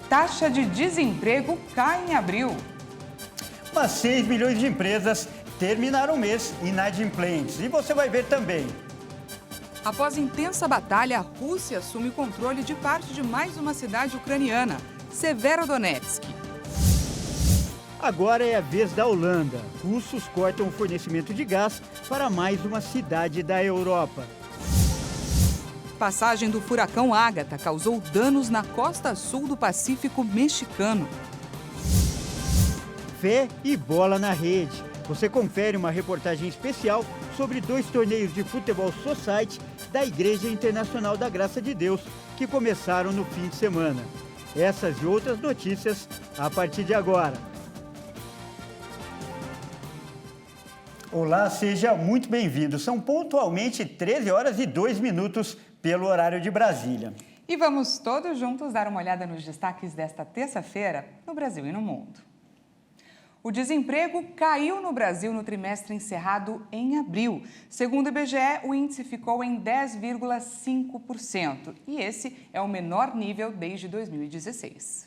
Taxa de desemprego cai em abril. Mas 6 milhões de empresas terminaram o mês inadimplentes. E você vai ver também. Após intensa batalha, a Rússia assume o controle de parte de mais uma cidade ucraniana, Severodonetsk. Agora é a vez da Holanda. Russos cortam o fornecimento de gás para mais uma cidade da Europa. Passagem do furacão Ágata causou danos na costa sul do Pacífico mexicano. Fé e bola na rede. Você confere uma reportagem especial sobre 2 torneios de futebol society da Igreja Internacional da Graça de Deus que começaram no fim de semana. Essas e outras notícias a partir de agora. Olá, seja muito bem-vindo. São pontualmente 13 horas e 2 minutos pelo horário de Brasília. E vamos todos juntos dar uma olhada nos destaques desta terça-feira no Brasil e no mundo. O desemprego caiu no Brasil no trimestre encerrado em abril. Segundo o IBGE, o índice ficou em 10,5%. E esse é o menor nível desde 2016.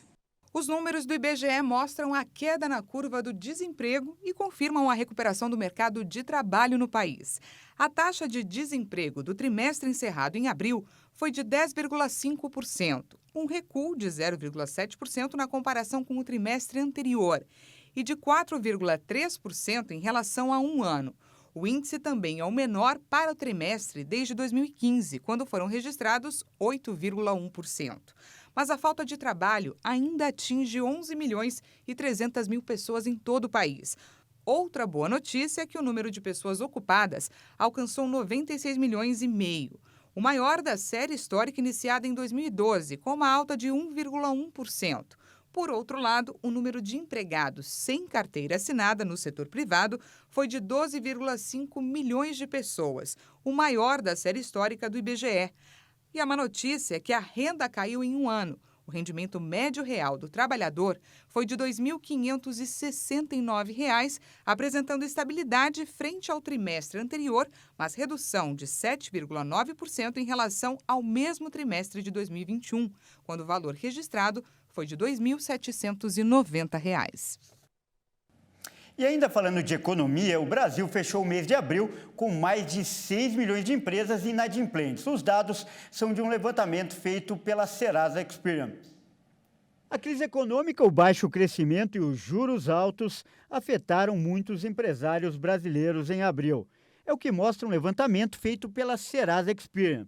Os números do IBGE mostram a queda na curva do desemprego e confirmam a recuperação do mercado de trabalho no país. A taxa de desemprego do trimestre encerrado em abril foi de 10,5%, um recuo de 0,7% na comparação com o trimestre anterior e de 4,3% em relação a um ano. O índice também é o menor para o trimestre desde 2015, quando foram registrados 8,1%. Mas a falta de trabalho ainda atinge 11 milhões e 300 mil pessoas em todo o país. Outra boa notícia é que o número de pessoas ocupadas alcançou 96 milhões e meio, o maior da série histórica iniciada em 2012, com uma alta de 1,1%. Por outro lado, o número de empregados sem carteira assinada no setor privado foi de 12,5 milhões de pessoas, o maior da série histórica do IBGE. E a má notícia é que a renda caiu em um ano. O rendimento médio real do trabalhador foi de R$ 2.569, apresentando estabilidade frente ao trimestre anterior, mas redução de 7,9% em relação ao mesmo trimestre de 2021, quando o valor registrado foi de R$ 2.790. E ainda falando de economia, o Brasil fechou o mês de abril com mais de 6 milhões de empresas inadimplentes. Os dados são de um levantamento feito pela Serasa Experian. A crise econômica, o baixo crescimento e os juros altos afetaram muitos empresários brasileiros em abril. É o que mostra um levantamento feito pela Serasa Experian.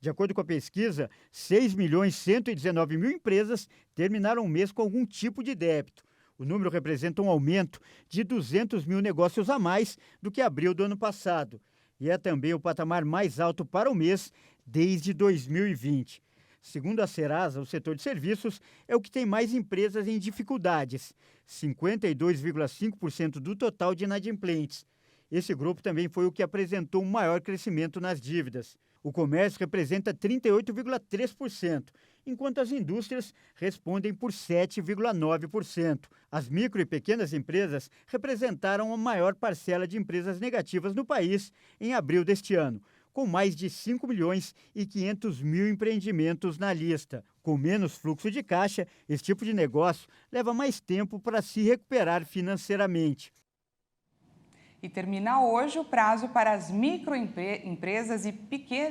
De acordo com a pesquisa, 6.119.000 empresas terminaram o mês com algum tipo de débito. O número representa um aumento de 200 mil negócios a mais do que abril do ano passado. E é também o patamar mais alto para o mês desde 2020. Segundo a Serasa, o setor de serviços é o que tem mais empresas em dificuldades, 52,5% do total de inadimplentes. Esse grupo também foi o que apresentou um maior crescimento nas dívidas. O comércio representa 38,3%, enquanto as indústrias respondem por 7,9%. As micro e pequenas empresas representaram a maior parcela de empresas negativas no país em abril deste ano, com mais de 5 milhões e 500 mil empreendimentos na lista. Com menos fluxo de caixa, esse tipo de negócio leva mais tempo para se recuperar financeiramente. E termina hoje o prazo para as microempresas e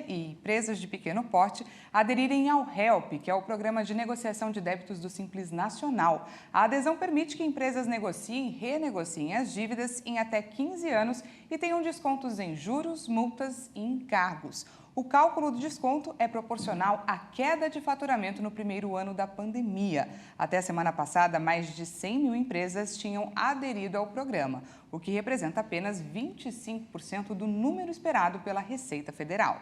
empresas de pequeno porte aderirem ao HELP, que é o Programa de Negociação de Débitos do Simples Nacional. A adesão permite que empresas negociem e renegociem as dívidas em até 15 anos e tenham descontos em juros, multas e encargos. O cálculo do desconto é proporcional à queda de faturamento no primeiro ano da pandemia. Até a semana passada, mais de 100 mil empresas tinham aderido ao programa, o que representa apenas 25% do número esperado pela Receita Federal.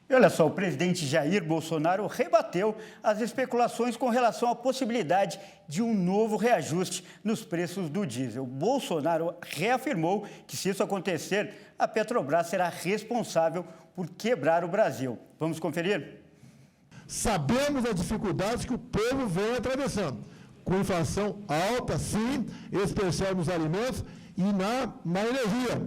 E olha só, o presidente Jair Bolsonaro rebateu as especulações com relação à possibilidade de um novo reajuste nos preços do diesel. Bolsonaro reafirmou que, se isso acontecer, a Petrobras será responsável por quebrar o Brasil. Vamos conferir? Sabemos das dificuldades que o povo vem atravessando, com inflação alta, sim, especial nos alimentos e na energia,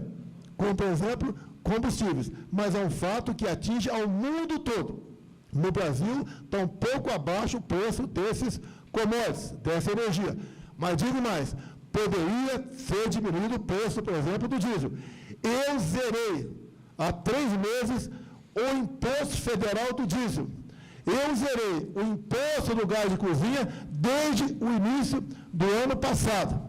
como, por exemplo, combustíveis, mas é um fato que atinge ao mundo todo. no Brasil está um pouco abaixo o preço desses commodities, dessa energia. Mas digo mais, poderia ser diminuído o preço, por exemplo, do diesel. Eu zerei há 3 meses o imposto federal do diesel. Eu zerei o imposto do gás de cozinha desde o início do ano passado.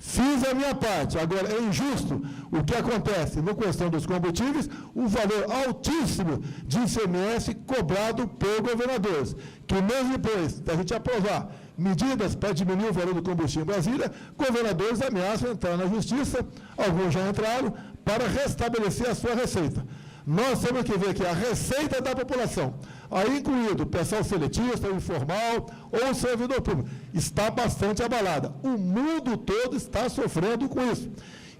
Fiz a minha parte. Agora, é injusto o que acontece na questão dos combustíveis, o valor altíssimo de ICMS cobrado por governadores, que mesmo depois da gente aprovar medidas para diminuir o valor do combustível em Brasília, governadores ameaçam entrar na justiça, alguns já entraram, para restabelecer a sua receita. Nós temos que ver que a receita da população, aí incluído o pessoal seletista, o informal ou o servidor público, está bastante abalada. O mundo todo está sofrendo com isso.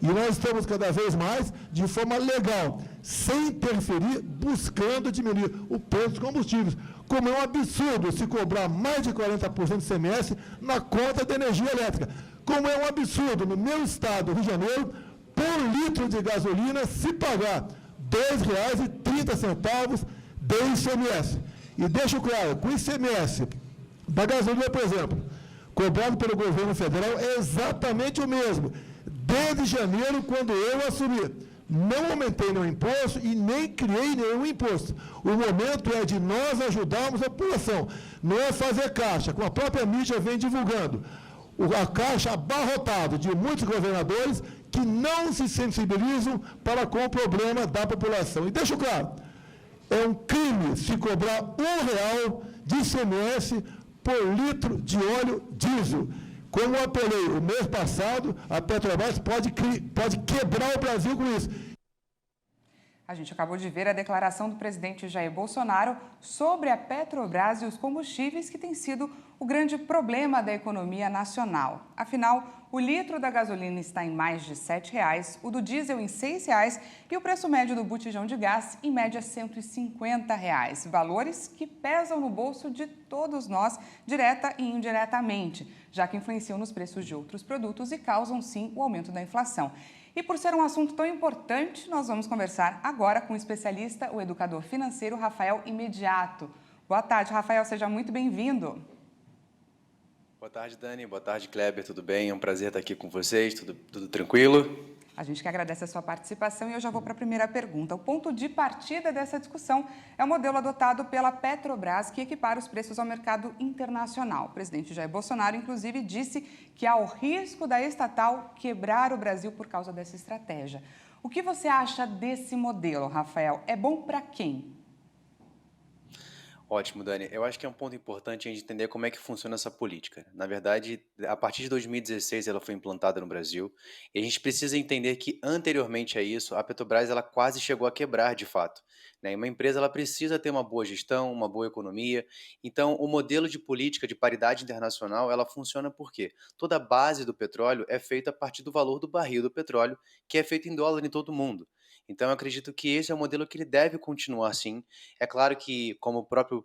E nós estamos cada vez mais, de forma legal, sem interferir, buscando diminuir o preço dos combustíveis. Como é um absurdo se cobrar mais de 40% de ICMS na conta de energia elétrica. Como é um absurdo, no meu estado, Rio de Janeiro, por litro de gasolina, se pagar R$ 2,30 de ICMS. E deixo claro, com o ICMS da gasolina, por exemplo, cobrado pelo governo federal, é exatamente o mesmo. Desde janeiro, quando eu assumi, não aumentei nenhum imposto e nem criei nenhum imposto. O momento é de nós ajudarmos a população, não é fazer caixa, como a própria mídia vem divulgando. A caixa abarrotada de muitos governadores que não se sensibilizam para com o problema da população. E deixo claro, é um crime se cobrar R$ 1 de ICMS por litro de óleo diesel. Como eu apelei o mês passado, a Petrobras pode quebrar o Brasil com isso. A gente acabou de ver a declaração do presidente Jair Bolsonaro sobre a Petrobras e os combustíveis, que tem sido o grande problema da economia nacional. Afinal, o litro da gasolina está em mais de R$ 7,00, o do diesel em R$ 6,00 e o preço médio do botijão de gás em média R$ 150. Valores que pesam no bolso de todos nós, direta e indiretamente, já que influenciam nos preços de outros produtos e causam, sim, o aumento da inflação. E por ser um assunto tão importante, nós vamos conversar agora com o especialista, o educador financeiro Rafael Imediato. Boa tarde, Rafael, seja muito bem-vindo. Boa tarde, Dani. Boa tarde, Kleber. Tudo bem? É um prazer estar aqui com vocês. Tudo tranquilo? A gente que agradece a sua participação e eu já vou para a primeira pergunta. O ponto de partida dessa discussão é o modelo adotado pela Petrobras, que equipara os preços ao mercado internacional. O presidente Jair Bolsonaro, inclusive, disse que há o risco da estatal quebrar o Brasil por causa dessa estratégia. O que você acha desse modelo, Rafael? É bom para quem? Ótimo, Dani. Eu acho que é um ponto importante a gente entender como é que funciona essa política. Na verdade, a partir de 2016 ela foi implantada no Brasil e a gente precisa entender que anteriormente a isso, a Petrobras ela quase chegou a quebrar de fato, né? E uma empresa ela precisa ter uma boa gestão, uma boa economia. Então, o modelo de política de paridade internacional ela funciona porque toda a base do petróleo é feita a partir do valor do barril do petróleo, que é feito em dólar em todo o mundo. Então, eu acredito que esse é o modelo que ele deve continuar assim. É claro que, como o próprio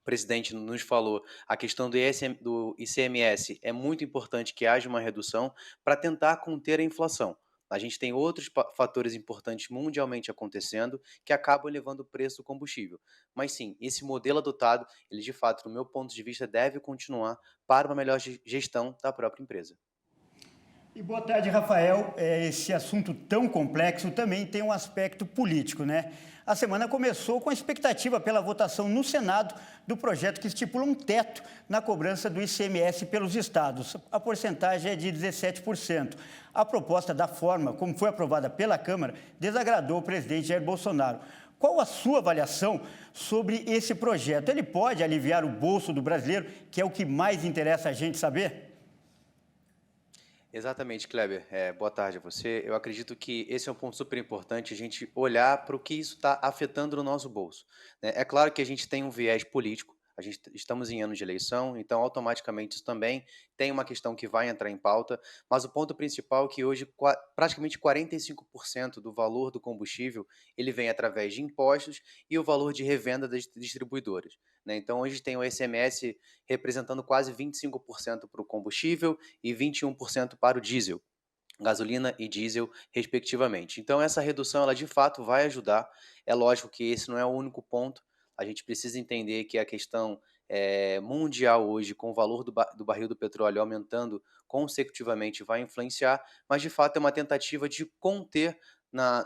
presidente nos falou, a questão do ICMS é muito importante que haja uma redução para tentar conter a inflação. A gente tem outros fatores importantes mundialmente acontecendo que acabam elevando o preço do combustível. Mas sim, esse modelo adotado, ele de fato, no meu ponto de vista, deve continuar para uma melhor gestão da própria empresa. E boa tarde, Rafael. Esse assunto tão complexo também tem um aspecto político, né? A semana começou com a expectativa pela votação no Senado do projeto que estipula um teto na cobrança do ICMS pelos estados. A porcentagem é de 17%. A proposta, da forma como foi aprovada pela Câmara, desagradou o presidente Jair Bolsonaro. Qual a sua avaliação sobre esse projeto? Ele pode aliviar o bolso do brasileiro, que é o que mais interessa a gente saber? Exatamente, Kleber. Boa tarde a você. Eu acredito que esse é um ponto super importante, a gente olhar para o que isso está afetando no nosso bolso, né? É claro que a gente tem um viés político, estamos em ano de eleição, então automaticamente isso também tem uma questão que vai entrar em pauta, mas o ponto principal é que hoje praticamente 45% do valor do combustível ele vem através de impostos e o valor de revenda das distribuidoras, né? Então hoje tem o ICMS representando quase 25% para o combustível e 21% para o diesel, gasolina e diesel, respectivamente. Então essa redução ela de fato vai ajudar. É lógico que esse não é o único ponto. A gente precisa entender que a questão mundial hoje, com o valor do barril do petróleo aumentando consecutivamente, vai influenciar, mas de fato é uma tentativa de conter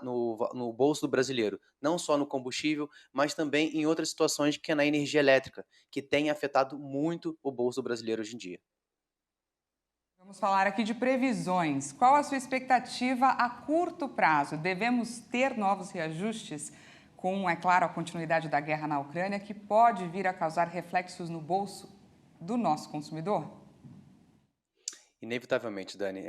no bolso do brasileiro, não só no combustível, mas também em outras situações, que é na energia elétrica, que tem afetado muito o bolso do brasileiro hoje em dia. Vamos falar aqui de previsões. Qual a sua expectativa a curto prazo? Devemos ter novos reajustes com, é claro, a continuidade da guerra na Ucrânia, que pode vir a causar reflexos no bolso do nosso consumidor? Inevitavelmente, Dani,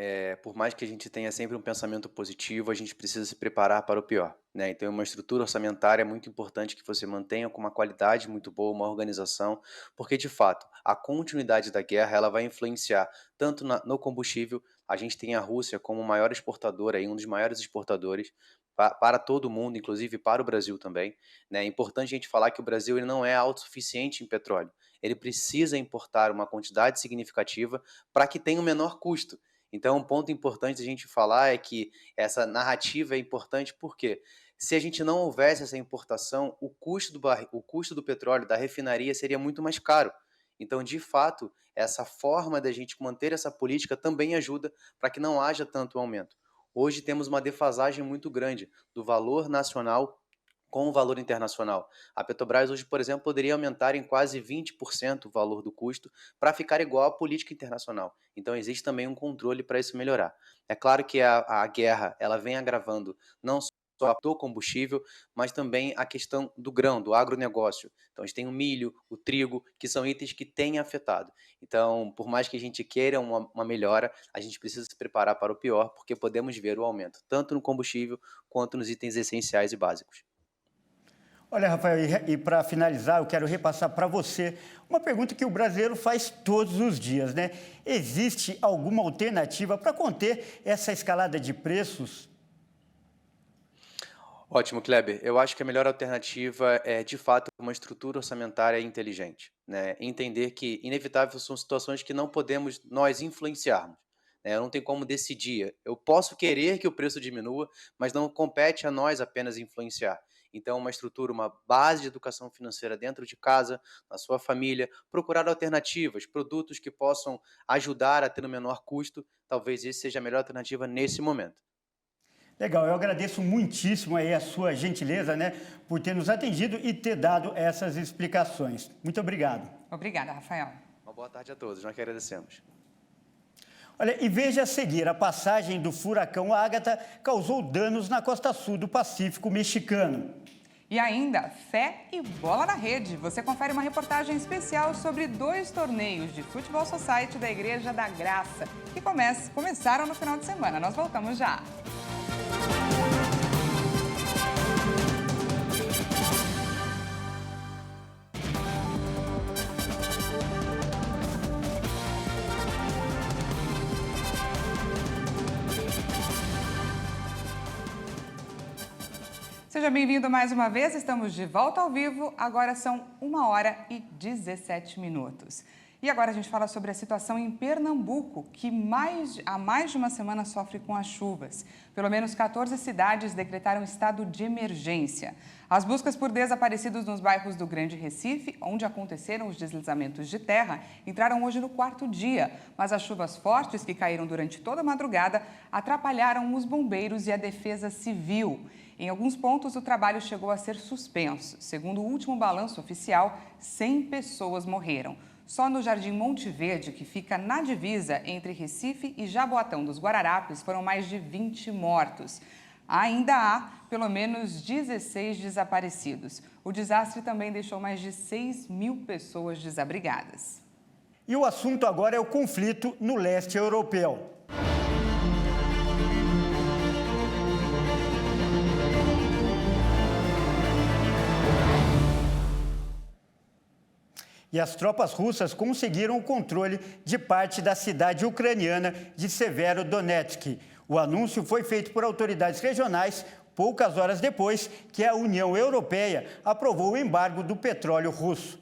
por mais que a gente tenha sempre um pensamento positivo, a gente precisa se preparar para o pior, né? Então, uma estrutura orçamentária é muito importante que você mantenha com uma qualidade muito boa, uma organização, porque, de fato, a continuidade da guerra ela vai influenciar tanto no combustível. A gente tem a Rússia como o maior exportador, aí, um dos maiores exportadores para todo mundo, inclusive para o Brasil também, né? É importante a gente falar que o Brasil ele não é autossuficiente em petróleo. Ele precisa importar uma quantidade significativa para que tenha o menor custo. Então, um ponto importante a gente falar é que essa narrativa é importante porque se a gente não houvesse essa importação, o custo do petróleo, da refinaria, seria muito mais caro. Então, de fato, essa forma da gente manter essa política também ajuda para que não haja tanto aumento. Hoje temos uma defasagem muito grande do valor nacional com o valor internacional. A Petrobras hoje, por exemplo, poderia aumentar em quase 20% o valor do custo para ficar igual à política internacional. Então existe também um controle para isso melhorar. É claro que a guerra ela vem agravando não só do combustível, mas também a questão do grão, do agronegócio. Então a gente tem o milho, o trigo, que são itens que têm afetado. Então, por mais que a gente queira uma melhora, a gente precisa se preparar para o pior, porque podemos ver o aumento, tanto no combustível quanto nos itens essenciais e básicos. Olha, Rafael, e para finalizar, eu quero repassar para você uma pergunta que o brasileiro faz todos os dias, né? Existe alguma alternativa para conter essa escalada de preços? Ótimo, Kleber. Eu acho que a melhor alternativa é, de fato, uma estrutura orçamentária inteligente, né? Entender que, inevitável, são situações que não podemos nós influenciarmos, né? Não tem como decidir. Eu posso querer que o preço diminua, mas não compete a nós apenas influenciar. Então, uma estrutura, uma base de educação financeira dentro de casa, na sua família, procurar alternativas, produtos que possam ajudar a ter um menor custo, talvez essa seja a melhor alternativa nesse momento. Legal, eu agradeço muitíssimo aí a sua gentileza, né, por ter nos atendido e ter dado essas explicações. Muito obrigado. Obrigada, Rafael. Uma boa tarde a todos, nós que agradecemos. Olha, e veja a seguir, a passagem do furacão Ágata causou danos na costa sul do Pacífico mexicano. E ainda, fé e bola na rede. Você confere uma reportagem especial sobre 2 torneios de futebol society da Igreja da Graça, que começaram no final de semana. Nós voltamos já. Seja bem-vindo mais uma vez, estamos de volta ao vivo, agora são 1h17. E agora a gente fala sobre a situação em Pernambuco, que há mais de uma semana sofre com as chuvas. Pelo menos 14 cidades decretaram estado de emergência. As buscas por desaparecidos nos bairros do Grande Recife, onde aconteceram os deslizamentos de terra, entraram hoje no 4º dia, mas as chuvas fortes que caíram durante toda a madrugada atrapalharam os bombeiros e a defesa civil. Em alguns pontos, o trabalho chegou a ser suspenso. Segundo o último balanço oficial, 100 pessoas morreram. Só no Jardim Monte Verde, que fica na divisa entre Recife e Jaboatão dos Guararapes, foram mais de 20 mortos. Ainda há pelo menos 16 desaparecidos. O desastre também deixou mais de 6.000 pessoas desabrigadas. E o assunto agora é o conflito no leste europeu. E as tropas russas conseguiram o controle de parte da cidade ucraniana de Severodonetsk. O anúncio foi feito por autoridades regionais poucas horas depois que a União Europeia aprovou o embargo do petróleo russo.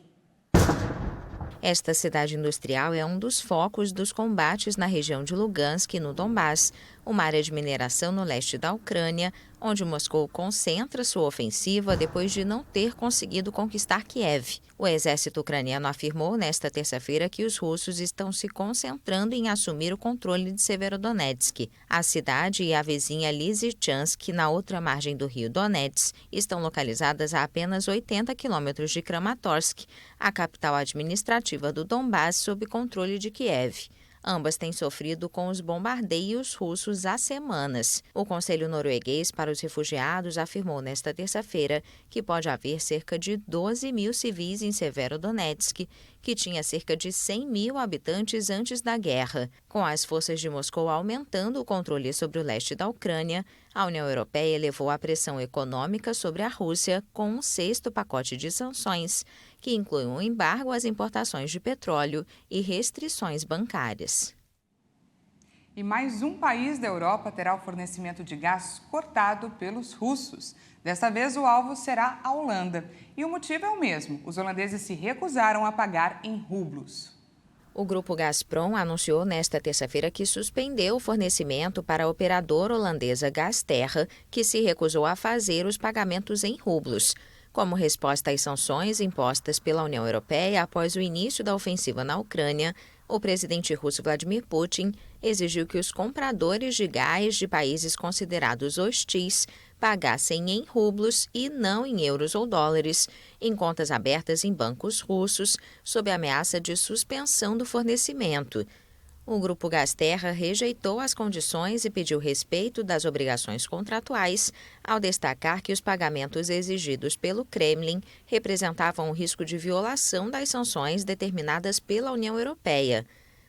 Esta cidade industrial é um dos focos dos combates na região de Lugansk, no Donbass, uma área de mineração no leste da Ucrânia, onde Moscou concentra sua ofensiva depois de não ter conseguido conquistar Kiev. O exército ucraniano afirmou nesta terça-feira que os russos estão se concentrando em assumir o controle de Severodonetsk. A cidade e a vizinha Lysychansk, na outra margem do rio Donetsk, estão localizadas a apenas 80 quilômetros de Kramatorsk, a capital administrativa do Donbass, sob controle de Kiev. Ambas têm sofrido com os bombardeios russos há semanas. O Conselho Norueguês para os Refugiados afirmou nesta terça-feira que pode haver cerca de 12 mil civis em Severodonetsk, que tinha cerca de 100 mil habitantes antes da guerra. Com as forças de Moscou aumentando o controle sobre o leste da Ucrânia, a União Europeia elevou a pressão econômica sobre a Rússia com um 6º pacote de sanções, que inclui um embargo às importações de petróleo e restrições bancárias. E mais um país da Europa terá o fornecimento de gás cortado pelos russos. Desta vez, o alvo será a Holanda. E o motivo é o mesmo: os holandeses se recusaram a pagar em rublos. O grupo Gazprom anunciou nesta terça-feira que suspendeu o fornecimento para a operadora holandesa Gasterra, que se recusou a fazer os pagamentos em rublos. Como resposta às sanções impostas pela União Europeia após o início da ofensiva na Ucrânia, o presidente russo Vladimir Putin exigiu que os compradores de gás de países considerados hostis pagassem em rublos e não em euros ou dólares, em contas abertas em bancos russos, sob ameaça de suspensão do fornecimento. O grupo Gasterra rejeitou as condições e pediu respeito das obrigações contratuais, ao destacar que os pagamentos exigidos pelo Kremlin representavam um risco de violação das sanções determinadas pela União Europeia.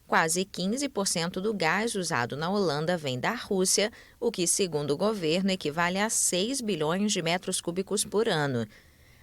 Quase 15% do gás usado na Holanda vem da Rússia, o que, segundo o governo, equivale a 6 bilhões de metros cúbicos por ano.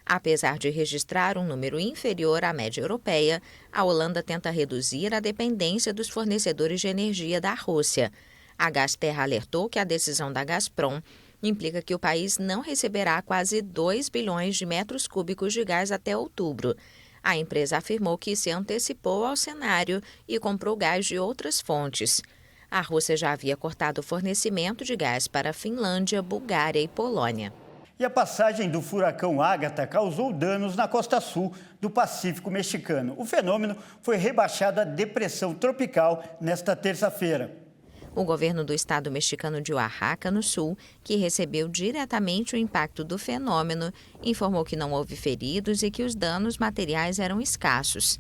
Apesar de registrar um número inferior à média europeia, a Holanda tenta reduzir a dependência dos fornecedores de energia da Rússia. A Gasterra alertou que a decisão da Gazprom implica que o país não receberá quase 2 bilhões de metros cúbicos de gás até outubro. A empresa afirmou que se antecipou ao cenário e comprou gás de outras fontes. A Rússia já havia cortado o fornecimento de gás para a Finlândia, Bulgária e Polônia. E a passagem do furacão Ágata causou danos na costa sul do Pacífico mexicano. O fenômeno foi rebaixado a depressão tropical nesta terça-feira. O governo do estado mexicano de Oaxaca, no sul, que recebeu diretamente o impacto do fenômeno, informou que não houve feridos e que os danos materiais eram escassos.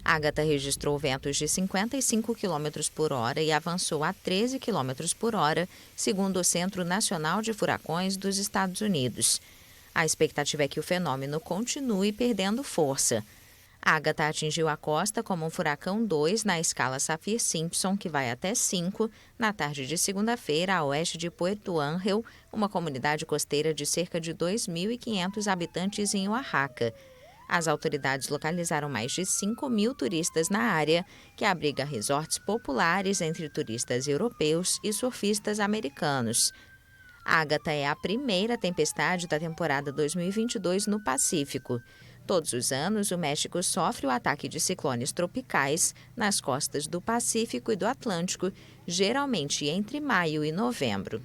Ágata registrou ventos de 55 km por hora e avançou a 13 km por hora, segundo o Centro Nacional de Furacões dos Estados Unidos. A expectativa é que o fenômeno continue perdendo força. Ágata atingiu a costa como um furacão 2 na escala Saffir-Simpson, que vai até 5, na tarde de segunda-feira, a oeste de Puerto Ángel, uma comunidade costeira de cerca de 2.500 habitantes em Oaxaca. As autoridades localizaram mais de 5 mil turistas na área, que abriga resorts populares entre turistas europeus e surfistas americanos. Ágata é a primeira tempestade da temporada 2022 no Pacífico. Todos os anos, o México sofre o ataque de ciclones tropicais nas costas do Pacífico e do Atlântico, geralmente entre maio e novembro.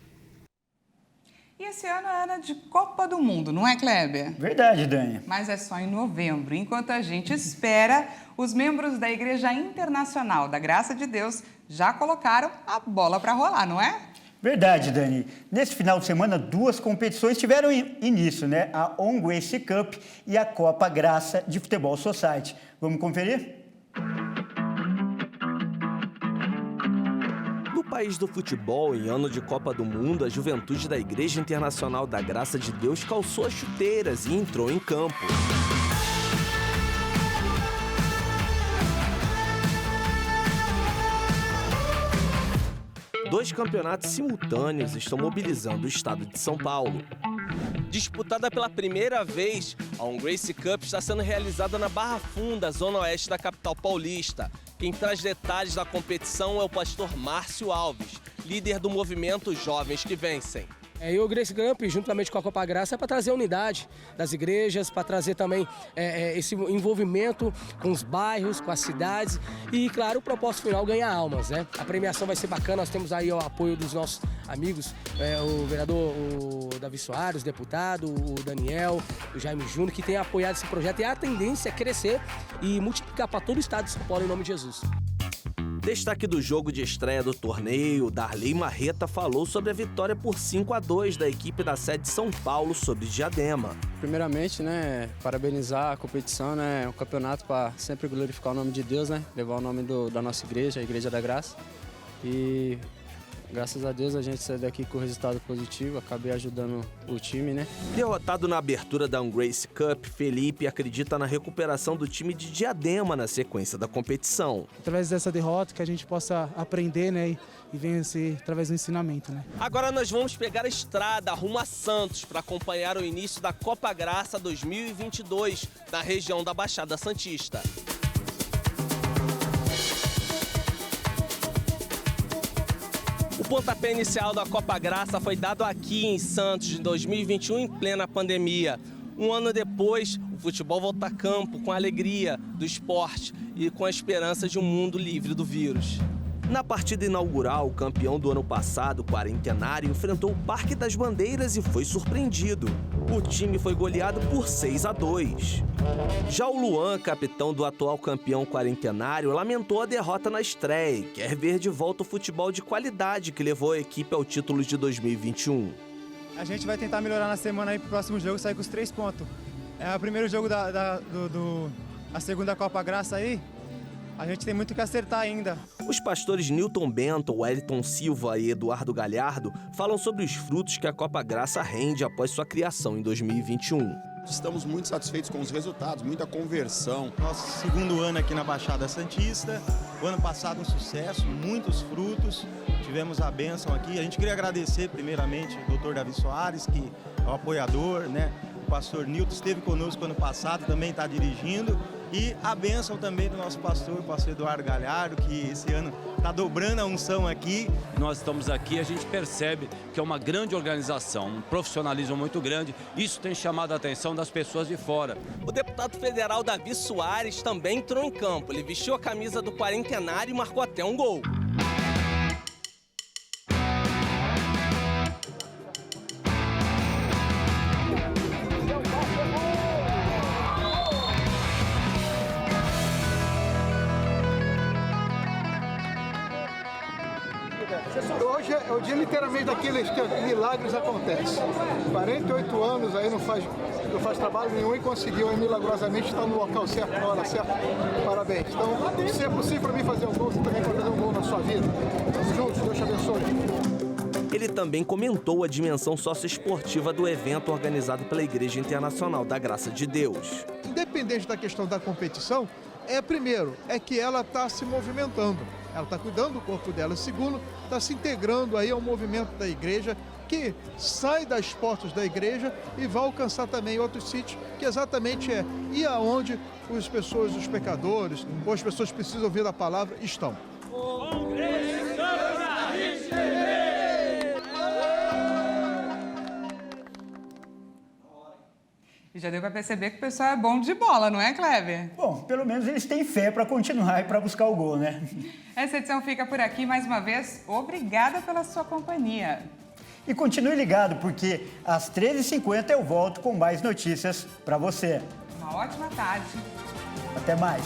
E esse ano é ano de Copa do Mundo, não é, Kleber? Verdade, Dani. Mas é só em novembro. Enquanto a gente espera, os membros da Igreja Internacional da Graça de Deus já colocaram a bola para rolar, não é? Verdade, Dani. Nesse final de semana, 2 competições tiveram início, né? A On Grace Cup e a Copa Graça de Futebol Society. Vamos conferir? No país do futebol, em ano de Copa do Mundo, a juventude da Igreja Internacional da Graça de Deus calçou as chuteiras e entrou em campo. Dois campeonatos simultâneos estão mobilizando o estado de São Paulo. Disputada pela primeira vez, a On Grace Cup está sendo realizada na Barra Funda, zona oeste da capital paulista. Quem traz detalhes da competição é o pastor Márcio Alves, líder do movimento Jovens que Vencem. E o Grace Cup, juntamente com a Copa Graça, é para trazer a unidade das igrejas, para trazer também esse envolvimento com os bairros, com as cidades e, claro, o propósito final ganhar almas, né? A premiação vai ser bacana, nós temos aí o apoio dos nossos amigos, o vereador Davi Soares, o deputado, o Daniel, o Jaime Júnior, que tem apoiado esse projeto, e a tendência é crescer e multiplicar para todo o estado de São Paulo, em nome de Jesus. Destaque do jogo de estreia do torneio, Darley Marreta falou sobre a vitória por 5-2 da equipe da sede de São Paulo sobre Diadema. Primeiramente, né, parabenizar a competição, né, o campeonato, para sempre glorificar o nome de Deus, né, levar o nome da nossa igreja, a Igreja da Graça. E graças a Deus a gente saiu daqui com resultado positivo, acabei ajudando o time, né. Derrotado na abertura da Grace Cup, Felipe acredita na recuperação do time de Diadema na sequência da competição. Através dessa derrota que a gente possa aprender, né, e vencer através do ensinamento, né. Agora nós vamos pegar a estrada rumo a Santos para acompanhar o início da Copa Graça 2022 na região da Baixada Santista. O pontapé inicial da Copa Graça foi dado aqui em Santos, em 2021, em plena pandemia. Um ano depois, o futebol volta a campo com a alegria do esporte e com a esperança de um mundo livre do vírus. Na partida inaugural, o campeão do ano passado, o Quarentenário, enfrentou o Parque das Bandeiras e foi surpreendido. O time foi goleado por 6-2. Já o Luan, capitão do atual campeão Quarentenário, lamentou a derrota na estreia e quer ver de volta o futebol de qualidade que levou a equipe ao título de 2021. A gente vai tentar melhorar na semana aí pro próximo jogo, sair com os 3 pontos. É o primeiro jogo a segunda Copa Graça aí. A gente tem muito que acertar ainda. Os pastores Newton Bento, Wellington Silva e Eduardo Galhardo falam sobre os frutos que a Copa Graça rende após sua criação em 2021. Estamos muito satisfeitos com os resultados, muita conversão. Nosso segundo ano aqui na Baixada Santista, o ano passado um sucesso, muitos frutos, tivemos a bênção aqui. A gente queria agradecer primeiramente o Dr. Davi Soares, que é o apoiador, né? O pastor Nilton esteve conosco ano passado, também está dirigindo. E a bênção também do nosso pastor, o pastor Eduardo Galhardo, que esse ano está dobrando a unção aqui. Nós estamos aqui, a gente percebe que é uma grande organização, um profissionalismo muito grande. Isso tem chamado a atenção das pessoas de fora. O deputado federal Davi Soares também entrou em campo. Ele vestiu a camisa do Quarentenário e marcou até um gol. Hoje é o dia literalmente daqueles que milagres acontecem. 48 anos aí não faz trabalho nenhum e conseguiu milagrosamente estar no local certo, na hora certa. Parabéns. Então, se é possível para mim fazer um gol, você também pode fazer um gol na sua vida. Estamos juntos, Deus te abençoe. Ele também comentou a dimensão socioesportiva do evento organizado pela Igreja Internacional da Graça de Deus. Independente da questão da competição, primeiro, é que ela está se movimentando. Ela está cuidando do corpo dela. Segundo, está se integrando aí ao movimento da igreja, que sai das portas da igreja e vai alcançar também outros sítios, que exatamente ir aonde as pessoas, os pecadores, ou as pessoas que precisam ouvir a palavra, estão. E já deu para perceber que o pessoal é bom de bola, não é, Kleber? Bom, pelo menos eles têm fé para continuar e para buscar o gol, né? Essa edição fica por aqui. Mais uma vez, obrigada pela sua companhia. E continue ligado, porque às 13h50 eu volto com mais notícias para você. Uma ótima tarde. Até mais.